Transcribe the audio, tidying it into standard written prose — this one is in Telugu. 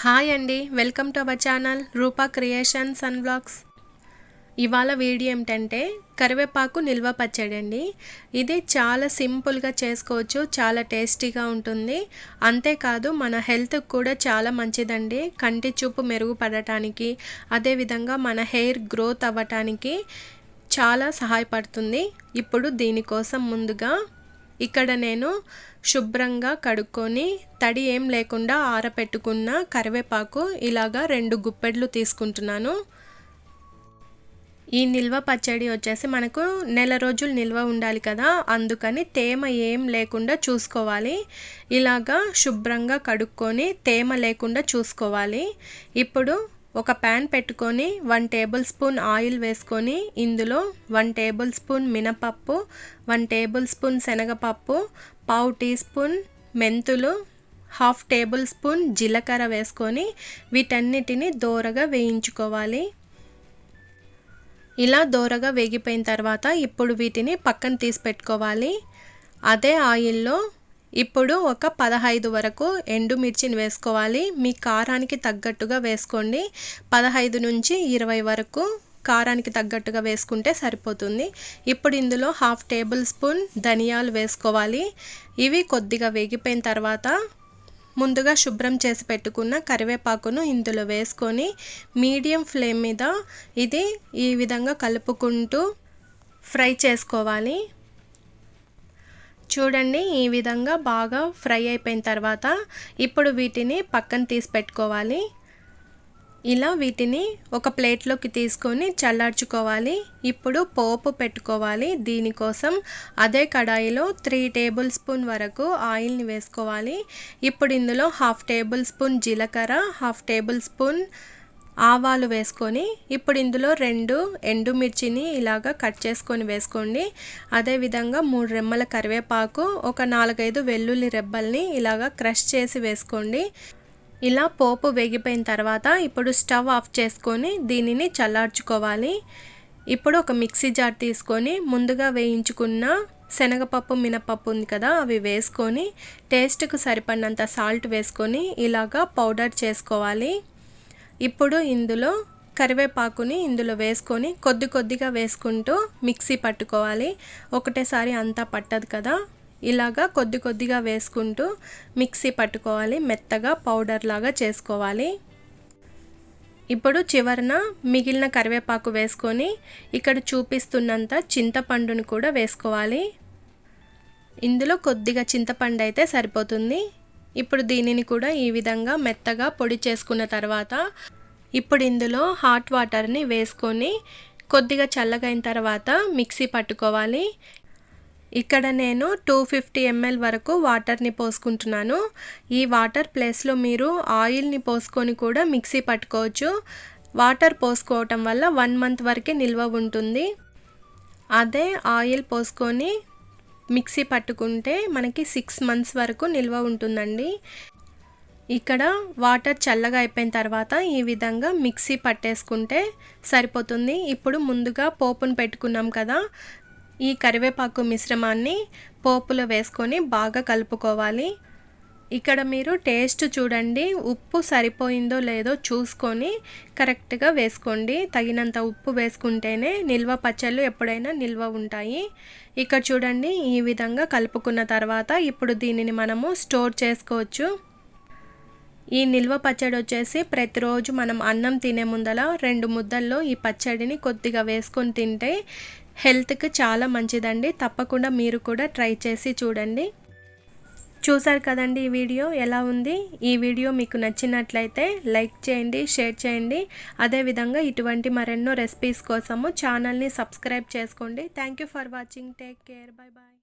హాయ్ అండి, welcome to our channel Rupa creations and vlogs. ఇవాళ వీడియో ఏమిటంటే కరివేపాకు నిల్వ పచ్చడి అండి. ఇది చాలా సింపుల్గా చేసుకోవచ్చు, చాలా టేస్టీగా ఉంటుంది. అంతేకాదు మన హెల్త్కి కూడా చాలా మంచిదండి. కంటి చూపు మెరుగుపడటానికి, అదేవిధంగా మన హెయిర్ గ్రోత్ అవ్వటానికి చాలా సహాయపడుతుంది. ఇప్పుడు దీనికోసం ముందుగా ఇక్కడ నేను శుభ్రంగా కడుక్కొని తడి ఏం లేకుండా ఆరపెట్టుకున్న కరివేపాకు ఇలాగా 2 గుప్పెడ్లు తీసుకుంటున్నాను. ఈ నిల్వ పచ్చడి వచ్చేసి మనకు నెల రోజులు నిల్వ ఉండాలి కదా, అందుకని తేమ ఏం లేకుండా చూసుకోవాలి. ఇలాగా శుభ్రంగా కడుక్కొని తేమ లేకుండా చూసుకోవాలి. ఇప్పుడు ఒక ప్యాన్ పెట్టుకొని 1 టేబుల్ స్పూన్ ఆయిల్ వేసుకొని ఇందులో 1 టేబుల్ స్పూన్ మినపప్పు, 1 టేబుల్ స్పూన్ శనగపప్పు, 1/2 టీ స్పూన్ మెంతులు, 1/2 టేబుల్ స్పూన్ జీలకర్ర వేసుకొని వీటన్నిటిని దోరగా వేయించుకోవాలి. ఇలా దోరగా వేగిపోయిన తర్వాత ఇప్పుడు వీటిని పక్కన తీసి పెట్టుకోవాలి. అదే ఆయిల్లో ఇప్పుడు ఒక 15 వరకు ఎండుమిర్చిని వేసుకోవాలి. మీ కారానికి తగ్గట్టుగా వేసుకోండి. 15 నుంచి 20 వరకు కారానికి తగ్గట్టుగా వేసుకుంటే సరిపోతుంది. ఇప్పుడు ఇందులో 1/2 టేబుల్ స్పూన్ ధనియాలు వేసుకోవాలి. ఇవి కొద్దిగా వేగిపోయిన తర్వాత ముందుగా శుభ్రం చేసి పెట్టుకున్న కరివేపాకును ఇందులో వేసుకొని మీడియం ఫ్లేమ్ మీద ఇది ఈ విధంగా కలుపుకుంటూ ఫ్రై చేసుకోవాలి. చూడండి, ఈ విధంగా బాగా ఫ్రై అయిపోయిన తర్వాత ఇప్పుడు వీటిని పక్కన తీసి పెట్టుకోవాలి. ఇలా వీటిని ఒక ప్లేట్లోకి తీసుకొని చల్లార్చుకోవాలి. ఇప్పుడు పోపు పెట్టుకోవాలి. దీనికోసం అదే కడాయిలో 3 టేబుల్ స్పూన్ వరకు ఆయిల్ని వేసుకోవాలి. ఇప్పుడు ఇందులో 1/2 టేబుల్ స్పూన్ జీలకర్ర, 1/2 టేబుల్ స్పూన్ ఆవాలు వేసుకొని ఇప్పుడు ఇందులో 2 ఎండుమిర్చిని ఇలాగా కట్ చేసుకొని వేసుకోండి. అదేవిధంగా 3 రెమ్మల కరివేపాకు, ఒక 4-5 వెల్లుల్లి రెబ్బల్ని ఇలాగా క్రష్ చేసి వేసుకోండి. ఇలా పోపు వేగిపోయిన తర్వాత ఇప్పుడు స్టవ్ ఆఫ్ చేసుకొని దీనిని చల్లార్చుకోవాలి. ఇప్పుడు ఒక మిక్సీ జార్ తీసుకొని ముందుగా వేయించుకున్న శనగపప్పు, మినపప్పు ఉంది కదా, అవి వేసుకొని టేస్ట్కు సరిపడినంత సాల్ట్ వేసుకొని ఇలాగా పౌడర్ చేసుకోవాలి. ఇప్పుడు ఇందులో కరివేపాకుని ఇందులో వేసుకొని కొద్దిగా వేసుకుంటూ మిక్సీ పట్టుకోవాలి. ఒకటేసారి అంతా పట్టదు కదా, ఇలాగా కొద్దిగా వేసుకుంటూ మిక్సీ పట్టుకోవాలి. మెత్తగా పౌడర్ లాగా చేసుకోవాలి. ఇప్పుడు చివరన మిగిలిన కరివేపాకు వేసుకొని ఇక్కడ చూపిస్తున్నంత చింతపండుని కూడా వేసుకోవాలి. ఇందులో కొద్దిగా చింతపండు అయితే సరిపోతుంది. ఇప్పుడు దీనిని కూడా ఈ విధంగా మెత్తగా పొడి చేసుకున్న తర్వాత ఇప్పుడు ఇందులో హాట్ వాటర్ని వేసుకొని కొద్దిగా చల్లగైన తర్వాత మిక్సీ పట్టుకోవాలి. ఇక్కడ నేను 250 ml వరకు వాటర్ని పోసుకుంటున్నాను. ఈ వాటర్ ప్లేస్లో మీరు ఆయిల్ని పోసుకొని కూడా మిక్సీ పట్టుకోవచ్చు. వాటర్ పోసుకోవటం వల్ల 1 మంత్ వరకే నిల్వ ఉంటుంది. అదే ఆయిల్ పోసుకొని మిక్సీ పట్టుకుంటే మనకి 6 మంత్స్ వరకు నిల్వ ఉంటుందండి. ఇక్కడ వాటర్ చల్లగా అయిపోయిన తర్వాత ఈ విధంగా మిక్సీ పట్టేసుకుంటే సరిపోతుంది. ఇప్పుడు ముందుగా పోపును పెట్టుకున్నాం కదా, ఈ కరివేపాకు మిశ్రమాన్ని పోపులో వేసుకొని బాగా కలుపుకోవాలి. ఇక్కడ మీరు టేస్ట్ చూడండి, ఉప్పు సరిపోయిందో లేదో చూసుకొని కరెక్ట్గా వేసుకోండి. తగినంత ఉప్పు వేసుకుంటేనే నిల్వ పచ్చళ్ళు ఎప్పుడైనా నిల్వ ఉంటాయి. ఇక్కడ చూడండి, ఈ విధంగా కలుపుకున్న తర్వాత ఇప్పుడు దీనిని మనము స్టోర్ చేసుకోవచ్చు. ఈ నిల్వ పచ్చడి వచ్చేసి ప్రతిరోజు మనం అన్నం తినే ముందల 2 ముద్దల్లో ఈ పచ్చడిని కొద్దిగా వేసుకొని తింటే హెల్త్కి చాలా మంచిదండి. తప్పకుండా మీరు కూడా ట్రై చేసి చూడండి. చూసారు కదండి ఈ వీడియో ఎలా ఉంది. ఈ వీడియో మీకు నచ్చినట్లయితే లైక్ చేయండి, షేర్ చేయండి. అదేవిధంగా ఇటువంటి మరెన్నో రెసిపీస్ కోసము ఛానల్ని సబ్స్క్రైబ్ చేసుకోండి. Thank you for watching. Take care. Bye bye.